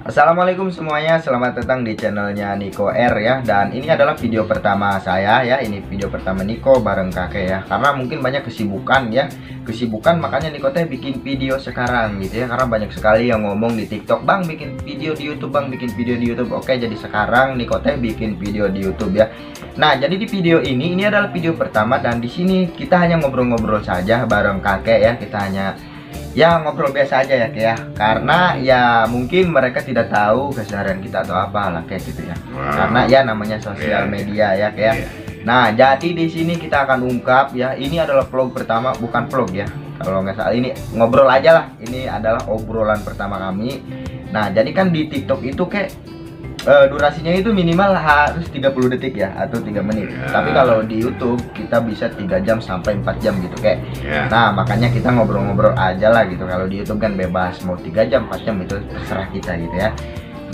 Assalamualaikum semuanya, selamat datang di channelnya Niko R ya. Dan ini adalah video pertama saya ya. Ini video pertama Niko bareng kakek ya. Karena mungkin banyak kesibukan ya. Kesibukan makanya Niko teh bikin video sekarang gitu ya. Karena banyak sekali yang ngomong di TikTok, "Bang, bikin video di YouTube, Bang, bikin video di YouTube." Oke, jadi sekarang Niko teh bikin video di YouTube ya. Nah, jadi di video ini adalah video pertama dan di sini kita hanya ngobrol-ngobrol saja bareng kakek ya. Kita hanya ya ngobrol biasa aja ya kayak ya, karena ya mungkin mereka tidak tahu keseharian kita atau apa lah kayak gitu ya. Karena ya namanya sosial media ya kayak. Nah, jadi di sini kita akan ungkap ya, ini adalah vlog pertama, bukan vlog ya, kalau nggak salah ini ngobrol aja lah. Ini adalah obrolan pertama kami. Nah, jadi kan di TikTok itu kayak durasinya itu minimal harus 30 detik ya, atau 3 menit. Tapi kalau di YouTube kita bisa 3 jam sampai 4 jam gitu kayak. Nah, makanya kita ngobrol-ngobrol aja lah gitu. Kalau di YouTube kan bebas, mau 3 jam 4 jam itu terserah kita gitu ya.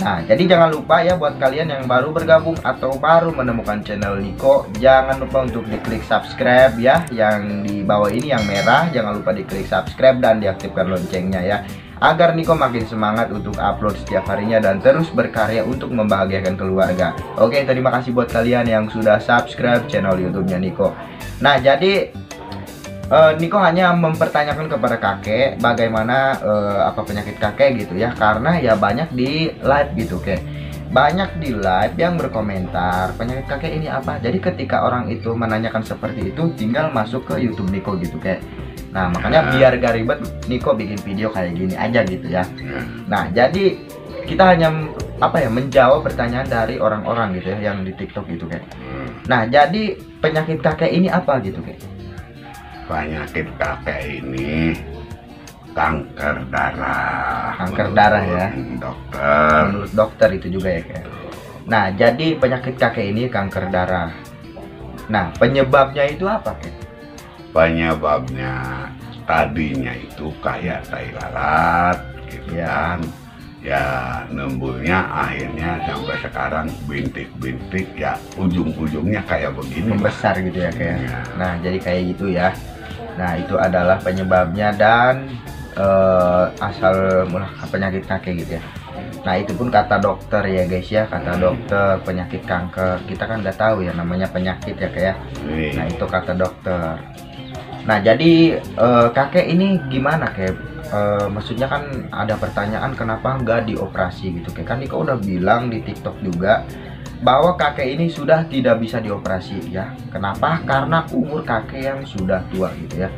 Nah, jadi jangan lupa ya buat kalian yang baru bergabung atau baru menemukan channel Niko, jangan lupa untuk diklik subscribe ya, yang di bawah ini yang merah. Jangan lupa diklik subscribe dan diaktifkan loncengnya ya, agar Niko makin semangat untuk upload setiap harinya dan terus berkarya untuk membahagiakan keluarga. Oke, terima kasih buat kalian yang sudah subscribe channel YouTube-nya Niko. Nah, jadi Niko hanya mempertanyakan kepada kakek bagaimana apa penyakit kakek gitu ya, karena ya banyak di live gitu kayak. Banyak di live yang berkomentar penyakit kakek ini apa. Jadi ketika orang itu menanyakan seperti itu, tinggal masuk ke YouTube Niko gitu kayak. Nah, makanya biar gak ribet, Niko bikin video kayak gini aja gitu ya. Nah, jadi kita hanya menjawab pertanyaan dari orang-orang gitu ya yang di TikTok gitu kayak. Nah, jadi penyakit kakek ini apa gitu kayak? Penyakit kakek ini kanker darah. Kanker darah ya. Dokter. Menurut dokter itu juga ya kayak. Nah, jadi penyakit kakek ini kanker darah. Nah, penyebabnya itu apa kayak? Penyebabnya tadinya itu kayak tai lalat gitu kan. Ya nembulnya akhirnya sampai sekarang bintik-bintik ya, ujung-ujungnya kayak begini. Membesar gitu ya kayak. Nah, jadi kayak gitu ya. Nah, itu adalah penyebabnya dan asal mula penyakit kakek gitu ya. Nah, itu pun kata dokter ya guys ya, kata dokter penyakit kanker. Kita kan udah tahu ya namanya penyakit ya kayak. Nah, itu kata dokter. Nah, jadi kakek ini gimana kayak? Maksudnya kan ada pertanyaan kenapa nggak dioperasi gitu kayak. Kan Niko udah bilang di TikTok juga bahwa kakek ini sudah tidak bisa dioperasi ya. Kenapa? Karena umur kakek yang sudah tua gitu ya.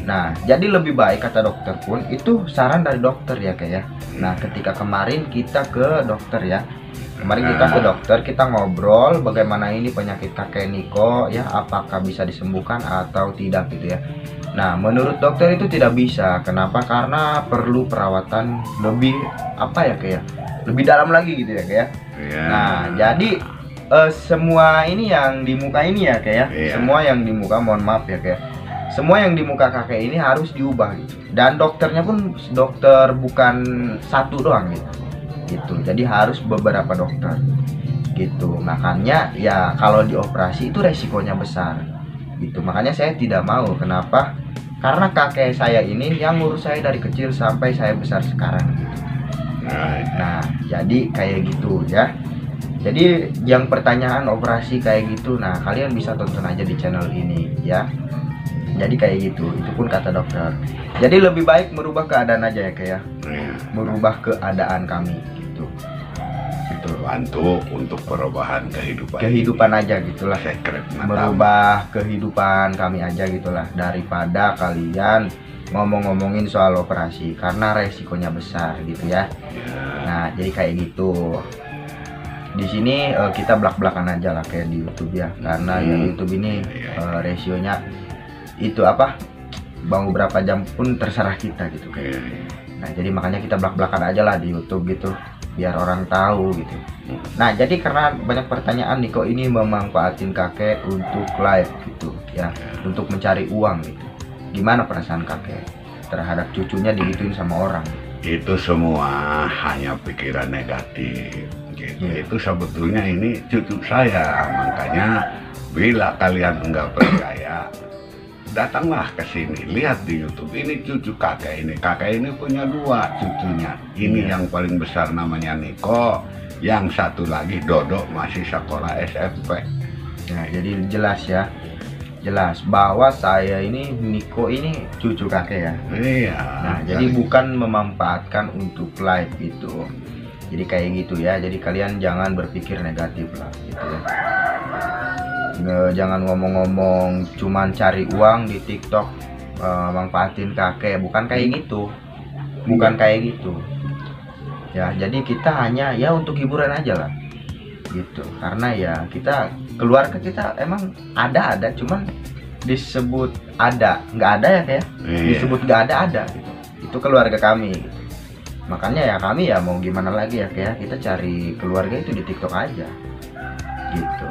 Nah, jadi lebih baik kata dokter pun itu saran dari dokter ya kayak ya. Nah, ketika kemarin kita ke dokter ya. Kemarin kita ke dokter, kita ngobrol bagaimana ini penyakit kakek Niko ya, apakah bisa disembuhkan atau tidak gitu ya. Nah, menurut dokter itu tidak bisa. Kenapa? Karena perlu perawatan lebih kayak lebih dalam lagi gitu ya kayak. Nah, jadi semua ini yang di muka ini ya kayak. Semua yang di muka, mohon maaf ya kayak. Semua yang di muka kakek ini harus diubah gitu. Dan dokternya pun dokter bukan satu doang gitu. Jadi harus beberapa dokter gitu. Makanya ya kalau dioperasi itu resikonya besar gitu. Makanya saya tidak mau. Kenapa? Karena kakek saya ini yang ngurus saya dari kecil sampai saya besar sekarang gitu. Nah, jadi kayak gitu ya. Jadi yang pertanyaan operasi kayak gitu, nah kalian bisa tonton aja di channel ini ya. Jadi kayak gitu, itu pun kata dokter. Jadi lebih baik merubah keadaan aja ya kayak. Merubah keadaan kami gitu. Gitu. Bantu untuk perubahan kehidupan. Kehidupan aja gitulah. Secret Merubah kehidupan kami aja gitulah, daripada kalian ngomong-ngomongin soal operasi karena resikonya besar gitu ya. Nah, jadi kayak gitu. Di sini kita belak-belakan aja lah kayak di YouTube ya, karena ya YouTube ini rasionya itu mau berapa jam pun terserah kita gitu kayak. Nah, jadi makanya kita belak-belakan aja lah di YouTube gitu, biar orang tahu gitu. Nah, jadi karena banyak pertanyaan, Niko ini memanfaatin kakek untuk live gitu ya, untuk mencari uang gitu. Gimana perasaan kakek terhadap cucunya digituin sama orang? Itu semua hanya pikiran negatif gitu. Itu sebetulnya ini cucu saya. Makanya bila kalian enggak percaya, datanglah ke sini, lihat di YouTube. Ini cucu kakek ini. Kakek ini punya 2 cucunya. Ini yang paling besar namanya Niko, yang satu lagi Dodo masih sekolah SMP. Nah, jadi jelas ya. Jelas bahwa saya ini Niko ini cucu kakek ya. Iya. Nah, jadi bukan memanfaatkan untuk live itu. Jadi kayak gitu ya. Jadi kalian jangan berpikir negatif lah gitu ya. Jangan ngomong-ngomong cuman cari uang di TikTok, manfaatin kakek, bukan kayak gitu. Bukan kayak gitu. Ya, jadi kita hanya ya untuk hiburan aja lah. Gitu. Karena ya kita keluarga kita emang ada cuman disebut ada, nggak ada ya kayak. Disebut nggak ada gitu. Itu keluarga kami. Makanya ya kami ya mau gimana lagi ya kayak kita cari keluarga itu di TikTok aja. Gitu.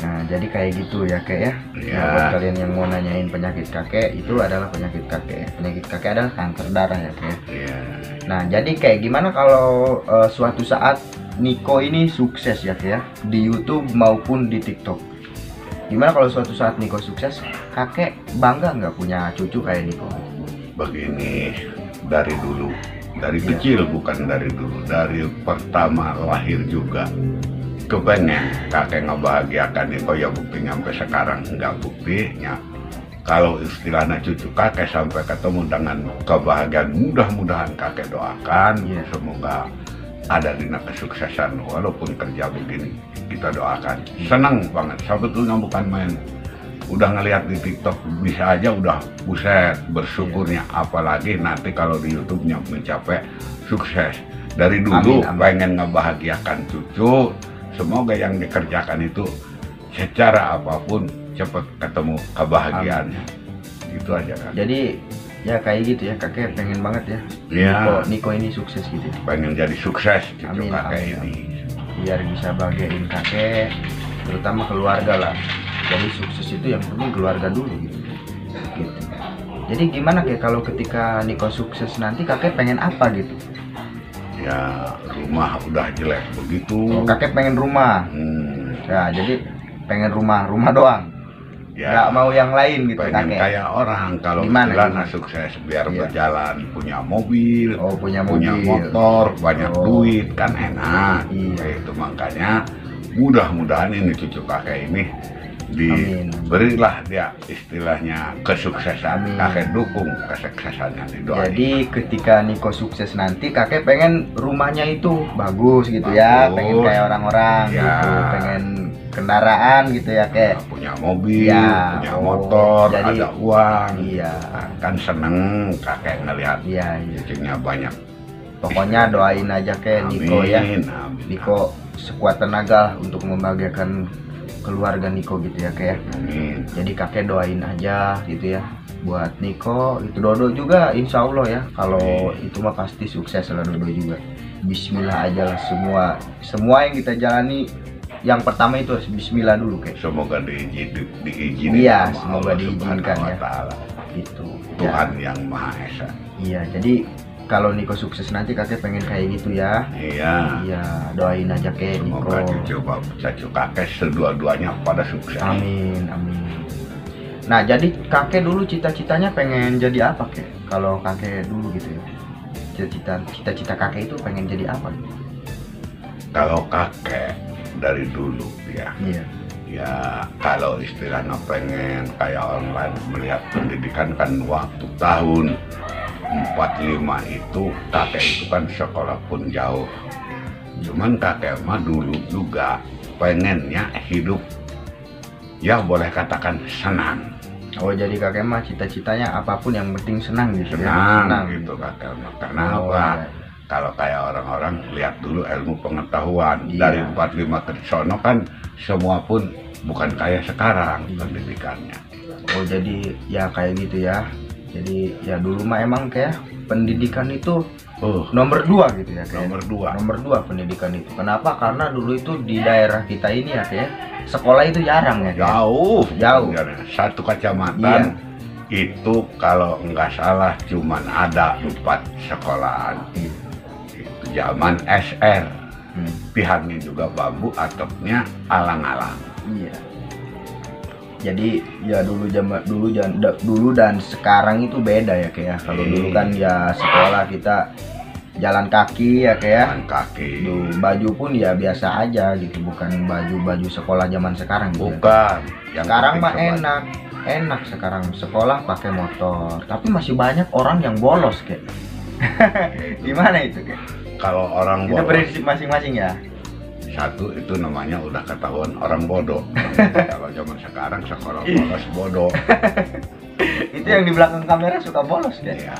Nah, jadi kayak gitu ya kayak ya. Nah, buat kalian yang mau nanyain penyakit kakek, itu adalah penyakit kakek. Penyakit kakek adalah kanker darah ya kayak. Nah, jadi kayak gimana kalau suatu saat Niko ini sukses ya kayak di YouTube maupun di TikTok. Gimana kalau suatu saat Niko sukses, kakek bangga nggak punya cucu kayak Niko? Begini, dari dulu, dari kecil, bukan dari dulu, dari pertama lahir juga kepengen kakek ngebahagiakan Niko, ya buktinya sampai sekarang nggak buktinya. Kalau istilahnya cucu kakek sampai ketemu dengan kebahagiaan, mudah-mudahan kakek doakan semoga ada di kesuksesan. Walaupun kerja begini kita doakan, senang banget sebetulnya, bukan main. Udah ngelihat di TikTok bisa aja udah buset bersyukurnya, apalagi nanti kalau di YouTube-nya mencapai sukses. Dari dulu pengen ngebahagiakan cucu, semoga yang dikerjakan itu secara apapun cepat ketemu kebahagiaannya. Itu aja kan. Jadi ya kayak gitu ya, kakek pengen banget ya. Niko ini sukses gitu. Pengen jadi sukses cucu kakek ini. Biar bisa bahagiain kakek, terutama keluarga lah. Jadi sukses itu yang penting keluarga dulu gitu. Jadi gimana kayak kalau ketika Niko sukses nanti kakek pengen apa gitu? Ya rumah udah jelek begitu. Oh, kakek pengen rumah. Ya jadi pengen rumah doang. Ya, nggak mau yang lain gitu pengen kakek. Kayak orang kalau gimana sukses biar berjalan, punya mobil, punya motor, banyak duit kan enak. Itu makanya mudah-mudahan ini cucu kakek ini diberilah dia istilahnya kesuksesan. Kakek dukung kesuksesannya, didoain. Jadi ketika Niko sukses nanti kakek pengen rumahnya itu bagus gitu ya, pengen kayak orang-orang gitu, pengen kendaraan gitu ya kayak punya mobil, punya motor, jadi, ada uang. Kan seneng kakek ngelihat cucunya banyak. Pokoknya doain aja kayak Niko ya. Niko sekuat tenaga untuk membahagiakan keluarga Niko gitu ya kayak. Jadi kakek doain aja gitu ya buat Niko. Itu Dodo juga insya Allah ya, kalau itu mah pasti sukses lah Dodo juga. Bismillah aja lah, semua yang kita jalani yang pertama itu harus bismillah dulu kayak. Semoga diizinkan. Iya, semoga diizinkan ya. Itu Tuhan yang Maha Esa. Iya, jadi kalau Niko sukses nanti kakek pengen kayak gitu ya. Iya, doain aja kayak Niko. Semoga cucu kakek sedua-duanya pada sukses. Amin. Nah, jadi kakek dulu cita-citanya pengen jadi apa kek? Kalau kakek dulu gitu ya, cita-cita kakek itu pengen jadi apa? Kalau kakek dari dulu ya kalau istilahnya pengen kayak orang lain melihat pendidikan kan waktu tahun 45 itu kakek itu kan sekolah pun jauh, cuman kakek mah dulu juga pengennya hidup ya boleh katakan senang. Oh, jadi kakek mah cita-citanya apapun yang penting senang gitu. Senang gitu kakek mah. Karena apa? Kalau kayak orang-orang lihat dulu ilmu pengetahuan dari 45 ke sono kan semua pun bukan kayak sekarang pendidikannya. Oh, jadi ya kayak gitu ya. Jadi ya dulu mah emang kayak pendidikan itu nomor 2 gitu ya kayak. Nomor 2 pendidikan itu. Kenapa? Karena dulu itu di daerah kita ini ya kayak sekolah itu jarang ya. Jauh. Satu kecamatan itu kalau nggak salah cuman ada 4 sekolahan. Zaman SR, tihannya juga bambu, atapnya alang-alang. Jadi ya dulu dan sekarang itu beda ya kayak. Kalau dulu kan ya sekolah kita jalan kaki ya kayak. Jalan kaki. Baju pun ya biasa aja gitu, bukan baju sekolah zaman sekarang gitu. Bukan. Yang Sekarang mah penting enak sekarang sekolah pakai motor, tapi masih banyak orang yang bolos kayak. Gimana itu kayak? kalau orang Itu bolos, prinsip masing-masing ya. satu itu namanya udah ketahuan orang bodoh. Kalau zaman sekarang sekolah bolos bodoh. Itu yang di belakang kamera suka bolos kan? Ya.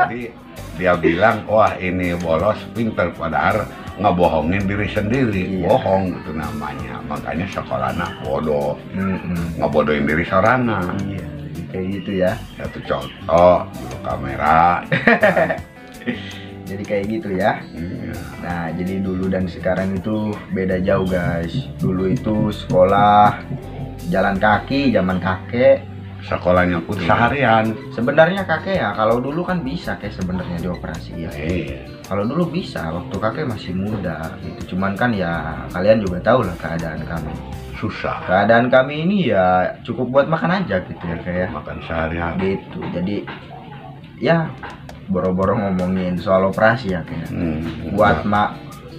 Jadi dia bilang, wah ini bolos pinter, padahal ngebohongin diri sendiri. Iya. Bohong itu namanya. Makanya sekolahnya bodoh. Ngebodohin diri sorangan. Iya, jadi kayak gitu ya. Satu contoh dulu kamera. Jadi kayak gitu ya. Iya. Nah, jadi dulu dan sekarang itu beda jauh guys. Dulu itu sekolah jalan kaki, zaman kakek. Sekolahnya pun seharian. Sebenarnya kakek ya, kalau dulu kan bisa kayak sebenarnya dioperasi ya. Iya. Kalau dulu bisa, waktu kakek masih muda gitu. Cuman kan ya kalian juga tahu lah keadaan kami. Susah. Keadaan kami ini ya cukup buat makan aja gitu ya kayak. Makan seharian. Gitu. Jadi ya boro-boro ngomongin soal operasi ya kayak. Buat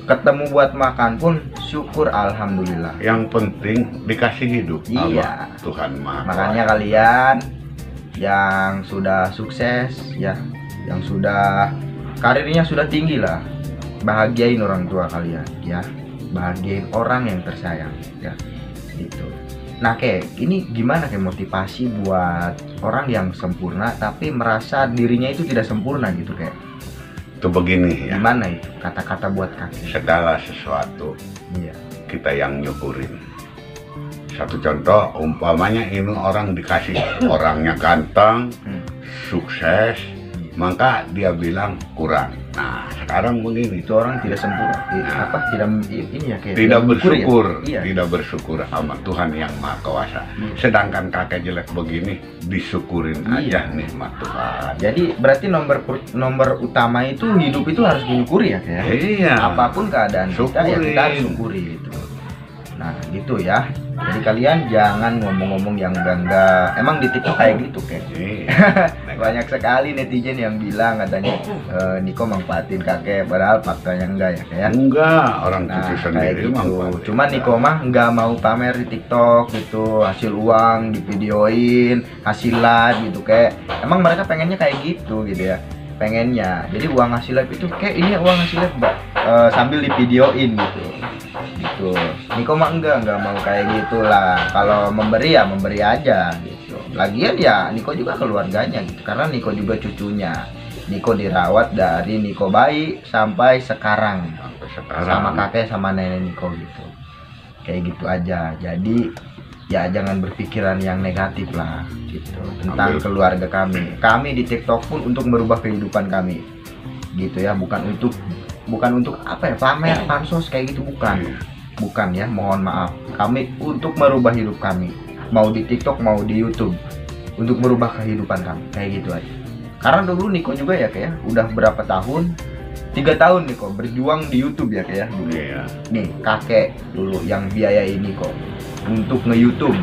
ketemu buat makan pun syukur alhamdulillah. Yang penting dikasih hidup. Iya. Sama Tuhan Maha. Makanya kalian yang sudah sukses ya, yang sudah karirnya sudah tinggi lah, bahagiain orang tua kalian ya, bahagiain orang yang tersayang ya, gitu. Nah kayak ini gimana kayak motivasi buat orang yang sempurna tapi merasa dirinya itu tidak sempurna gitu kayak. Itu begini ya. Gimana itu kata-kata buat kaki? Segala sesuatu Iya. kita yang nyukurin. Satu contoh, umpamanya ini orang dikasih orangnya ganteng, sukses, maka dia bilang kurang. Nah sekarang begini, Itu orang tidak sempurna. Apa tidak ini ya kayak tidak bersyukur bersyukur, ya? Iya. tidak bersyukur sama Tuhan yang Maha Kuasa. Sedangkan kakek jelek begini, disyukurin Iya. aja nikmat Tuhan. Jadi berarti nomor utama itu hidup itu harus disyukuri ya kayak. Iya. Apapun keadaan kita ya kita harus syukuri itu. Nah gitu ya. Jadi kalian jangan ngomong-ngomong yang enggak. Emang di TikTok kayak gitu kayak. Iya. Banyak sekali netizen yang bilang katanya Niko manfaatin kakek, padahal faktanya enggak ya kayak. Enggak, orang Nah cucu kayak sendiri gitu. manfaatin. Cuman Niko mah nggak mau pamer di TikTok gitu, hasil uang divideoin, hasil live gitu kayak. Emang mereka pengennya kayak gitu ya. Pengennya. Jadi uang hasil live itu kayak ini uang hasil live sambil divideoin gitu. Gitu. Niko mah enggak mau kayak gitulah. Kalau memberi ya memberi aja gitu. Lagian ya Niko juga keluarganya gitu. Karena Niko juga cucunya. Niko dirawat dari Niko bayi sampai sekarang. Sampai sekarang. Sama kakek sama nenek Niko gitu. Kayak gitu aja. Jadi ya jangan berpikiran yang negatif lah gitu tentang keluarga kami. Kami di TikTok pun untuk merubah kehidupan kami. Gitu ya, bukan untuk apa ya, pamer, pansos kayak gitu bukan. Bukan ya, mohon maaf. Kami untuk merubah hidup kami. Mau di TikTok, mau di YouTube. Untuk merubah kehidupan kami. Kayak gitu aja. Karena dulu Niko juga ya kayak udah berapa tahun? 3 tahun Niko berjuang di YouTube ya kayak. Iya. Nih, kakek dulu yang biayain Niko untuk nge-YouTube.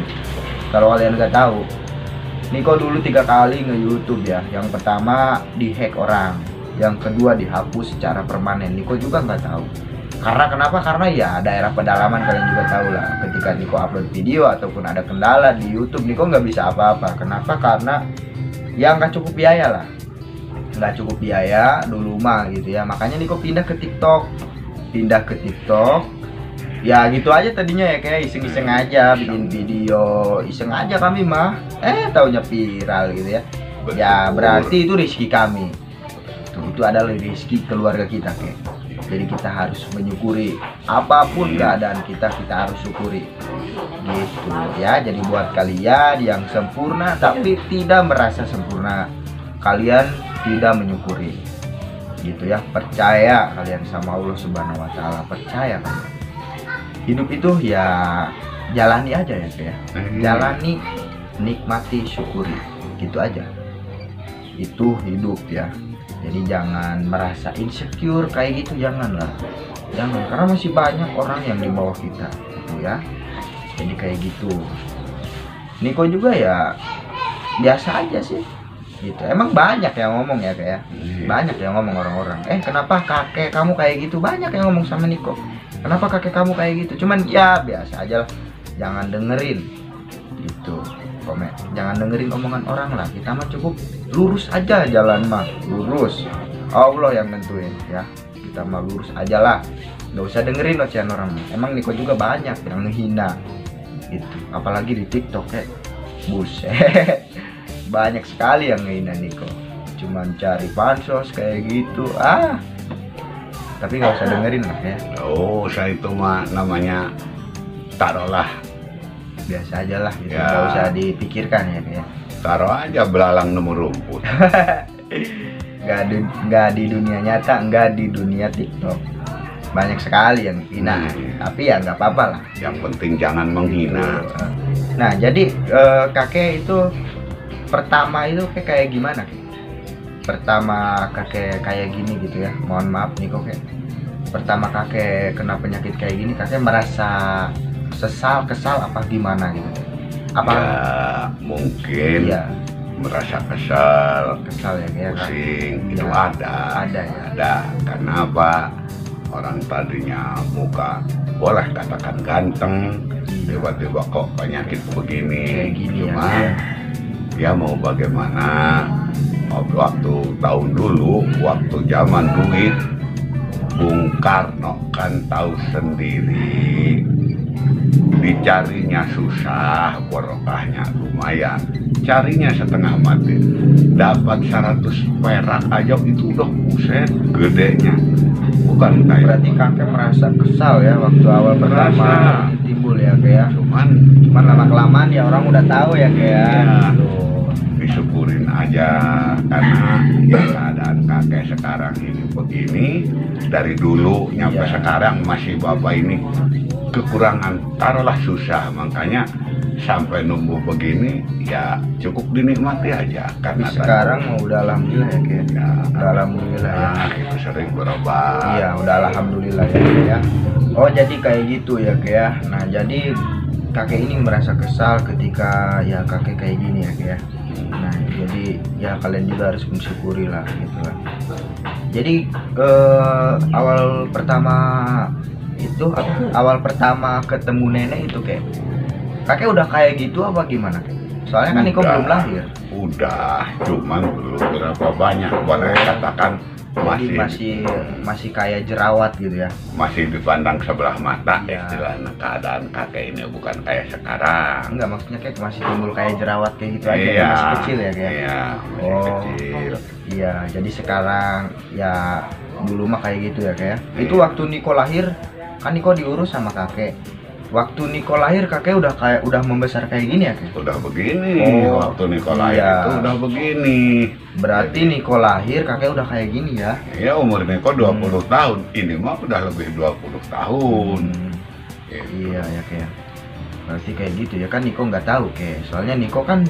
Kalau kalian nggak tahu, Niko dulu 3 kali nge-YouTube ya. Yang pertama dihack orang, yang kedua dihapus secara permanen. Niko juga nggak tahu. Karena kenapa? Karena ya daerah pedalaman kalian juga tahu lah. Ketika Niko upload video ataupun ada kendala di YouTube, Niko nggak bisa apa-apa. Kenapa? Karena ya nggak cukup biaya lah. Nggak cukup biaya dulu mah gitu ya. Makanya Niko pindah ke TikTok. Ya gitu aja tadinya ya kayak iseng-iseng aja bikin video, iseng aja kami mah. Taunya viral gitu ya. Ya berarti itu rezeki kami. Itu adalah rezeki keluarga kita kayak. Jadi kita harus menyukuri apapun keadaan kita harus syukuri. Gitu ya. Jadi buat kalian yang sempurna tapi tidak merasa sempurna, kalian tidak menyukuri. Gitu ya. Percaya kalian sama Allah Subhanahu wa taala, percaya kalian. Hidup itu ya jalani aja ya kayak. Jalani, nikmati, syukuri. Gitu aja. Itu hidup ya. Jadi jangan merasa insecure kayak gitu, janganlah. Jangan, karena masih banyak orang yang di bawah kita gitu ya. Jadi kayak gitu. Niko juga ya biasa aja sih gitu. Emang banyak yang ngomong ya kayak banyak yang ngomong orang-orang, kenapa kakek kamu kayak gitu, banyak yang ngomong sama Niko, kenapa kakek kamu kayak gitu. Cuman ya biasa aja lah, jangan dengerin gitu komen, jangan dengerin omongan orang lah. Kita mah cukup lurus aja jalan mah, lurus, Allah yang nentuin ya. Kita mah lurus aja lah, nggak usah dengerin ocehan orang. Emang Niko juga banyak yang ngehina gitu, apalagi di TikTok kayak buset banyak sekali yang ngehina Niko, cuman cari pansos kayak gitu. Tapi nggak usah dengerin lah ya. Oh, saya itu mah namanya taruhlah, Biasa aja lah gitu, Ya. nggak usah dipikirkan ya. taruh aja belalang nemu rumput. Nggak di dunia nyata, nggak di dunia TikTok, banyak sekali yang hina. Tapi ya nggak apa-apa lah. Yang penting jangan menghina. Nah jadi kakek itu pertama itu kayak gimana? Pertama kakek kayak gini gitu ya, mohon maaf nih kok kayak pertama kakek kena penyakit kayak gini, kakek merasa kesal apa gimana gitu? Apa Ya mungkin iya merasa kesal, kesal ya kayak pusing, Iya. itu ada ya. ada. Karena apa? Orang tadinya muka boleh katakan ganteng, Iya. tiba-tiba kok penyakit begini. Kayak gini Cuma ya. ya mau bagaimana, waktu tahun dulu, waktu zaman duit, Bung Karno kan tahu sendiri, dicarinya susah, barokahnya lumayan, carinya setengah mati, dapat 100 perak aja itu udah buset gedenya. Bukan kayak Berarti kakek merasa kesal ya waktu awal pertama Merasa. timbul ya kayak. cuman Cuman lama kelamaan ya orang udah tahu ya kayak. Iya. Tuh. disyukurin aja, karena ya keadaan kakek sekarang ini begini, dari dulu nyampe Iya. sekarang masih bapak ini kekurangan, taruhlah susah, makanya sampai numbuh begini ya cukup dinikmati aja. Karena Sekarang mau udah alhamdulillah ya kayak. ya, Udah alhamdulillah ya. itu sering berobat. Iya udah alhamdulillah ya Kek, ya. Oh jadi kayak gitu ya kayak ya. Nah jadi kakek ini merasa kesal ketika ya kakek kayak gini ya kayak ya. Nah jadi ya kalian juga harus mensyukuri lah gitu lah. Jadi awal pertama itu awal pertama ketemu nenek itu kayak kakek udah kayak gitu apa gimana? Soalnya kan Niko Udah. belum lahir. Udah, cuman belum berapa banyak, boleh katakan Jadi masih kayak jerawat gitu ya. masih dipandang sebelah mata. Iya. Istilahnya keadaan kakek ini bukan kayak sekarang. Enggak, maksudnya kayak masih timbul kayak jerawat kayak gitu aja, Iya, masih kecil ya kayak. Iya, masih Oh. kecil. Iya, jadi sekarang ya dulu mah kayak gitu ya kayak. Iya. Itu waktu Niko lahir kan Niko diurus sama kakek. Waktu Niko lahir kakek udah membesar kayak gini ya kayak. Udah begini, Oh, waktu Nikolai iya. itu udah begini. Berarti Niko lahir kakek udah kayak gini ya. Ya umur Niko 20 tahun, ini mah udah lebih 20 tahun. Gitu. Iya ya kayak. Berarti kayak gitu ya kan Niko nggak tahu kayak. Soalnya Niko kan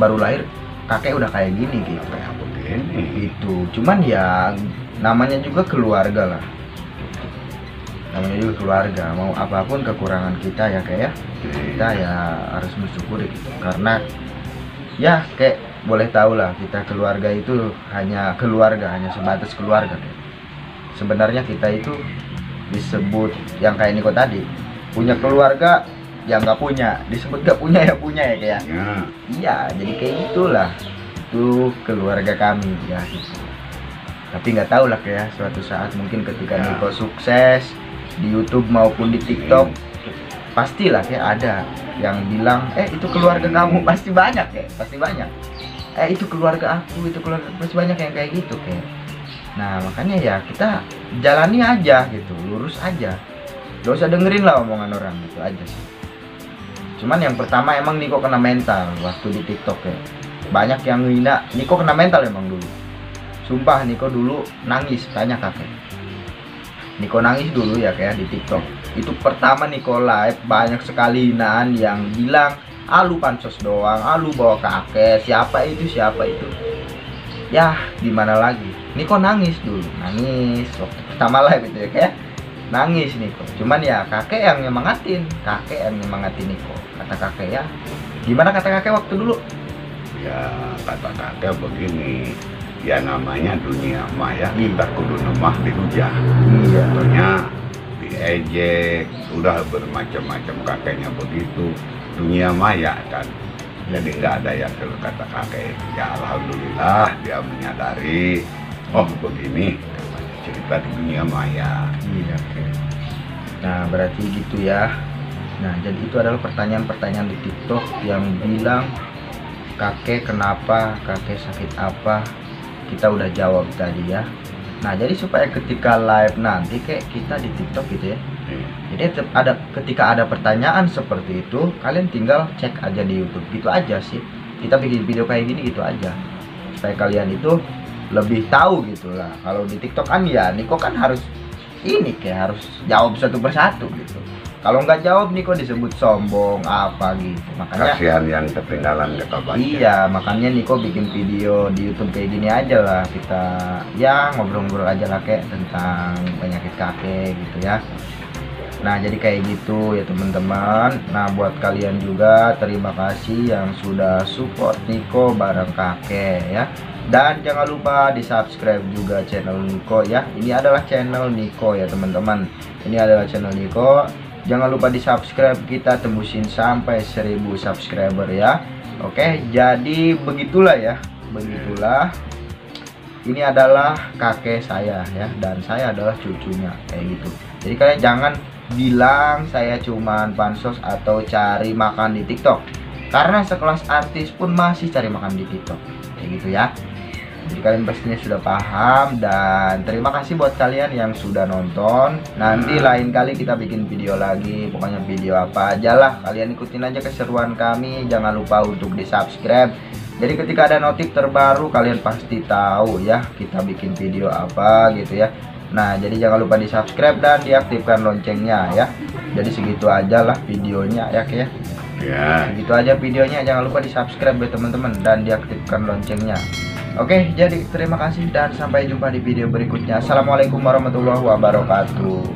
baru lahir kakek udah kayak gini gitu. Kayak begini. Itu cuman ya namanya juga keluarga lah, namanya juga keluarga, mau apapun kekurangan kita ya kayak kita ya harus bersyukur gitu. Karena ya kayak boleh tahu lah kita keluarga itu hanya keluarga, hanya sebatas keluarga kayak. Sebenarnya kita itu disebut yang kayak Niko tadi punya keluarga yang nggak punya, disebut nggak punya ya punya ya kayak. Ya, Iya, jadi kayak gitulah. Itu keluarga kami ya gitu. Tapi nggak tahu lah kayak suatu saat mungkin ketika Ya. Niko sukses di YouTube maupun di TikTok, pastilah kayak ada yang bilang, itu keluarga kamu, pasti banyak ya, pasti banyak. Itu keluarga aku, itu keluarga, pasti banyak yang kayak gitu kayak. Nah makanya ya kita jalani aja gitu, lurus aja. Gak usah dengerin lah omongan orang, gitu aja sih. Cuman yang pertama emang Niko kena mental waktu di TikTok ya. Banyak yang ngehina, Niko kena mental emang dulu. Sumpah Niko dulu nangis, tanya kakek. Niko nangis dulu ya kayak di TikTok. Itu pertama Niko live banyak sekali hinaan yang bilang, lu pansos doang, lu bawa kakek, siapa itu. Ya gimana lagi, Niko nangis dulu, nangis waktu pertama live itu ya kayak nangis Niko. Cuman ya kakek yang nyemangatin Niko. Kata kakek ya Gimana kata kakek waktu dulu? Ya kata kakek begini, ya namanya dunia maya, Iya. kita kudu nemah dihujah. Iya. Contohnya diejek, udah bermacam-macam kakeknya begitu. Dunia maya kan. Jadi nggak ada yang kalau kata kakek. Ya alhamdulillah dia menyadari, oh begini cerita di dunia maya. Iya, oke. Nah, berarti gitu ya. Nah, jadi itu adalah pertanyaan-pertanyaan di TikTok yang bilang kakek kenapa, kakek sakit apa, kita udah jawab tadi ya. Nah, jadi supaya ketika live nanti kayak kita di TikTok gitu ya. Jadi ketika ada pertanyaan seperti itu, kalian tinggal cek aja di YouTube. Gitu aja sih. Kita bikin video kayak gini gitu aja. Supaya kalian itu lebih tahu gitu lah. Kalau di TikTok kan ya Niko kan harus ini kayak harus jawab satu persatu gitu. Kalau nggak jawab Niko disebut sombong apa gitu. Makanya Kasihan yang ketinggalan kata baca. iya, makanya Niko bikin video di YouTube kayak gini aja lah. Kita ya ngobrol-ngobrol aja lah kayak tentang penyakit kakek gitu ya. Nah, jadi kayak gitu ya teman-teman. Nah, buat kalian juga terima kasih yang sudah support Niko bareng kakek ya. Dan jangan lupa di subscribe juga channel Niko ya. Ini adalah channel Niko ya teman-teman. Ini adalah channel Niko. Jangan lupa di subscribe, kita tembusin sampai 1000 subscriber ya. Oke, jadi begitulah ya. Begitulah. Ini adalah kakek saya ya, dan saya adalah cucunya kayak gitu. Jadi kalian jangan bilang saya cuman pansos atau cari makan di TikTok. Karena sekelas artis pun masih cari makan di TikTok. Kayak gitu ya. Jadi kalian pastinya sudah paham, dan terima kasih buat kalian yang sudah nonton. Nanti lain kali kita bikin video lagi, pokoknya video apa aja lah. Kalian ikutin aja keseruan kami, jangan lupa untuk di subscribe. Jadi ketika ada notif terbaru kalian pasti tahu ya kita bikin video apa gitu ya. Nah, jadi jangan lupa di subscribe dan diaktifkan loncengnya ya. Jadi segitu aja lah videonya ya kayak. Ya. Segitu aja videonya, jangan lupa di subscribe ya teman-teman dan diaktifkan loncengnya. Oke, jadi terima kasih dan sampai jumpa di video berikutnya. Assalamualaikum warahmatullahi wabarakatuh.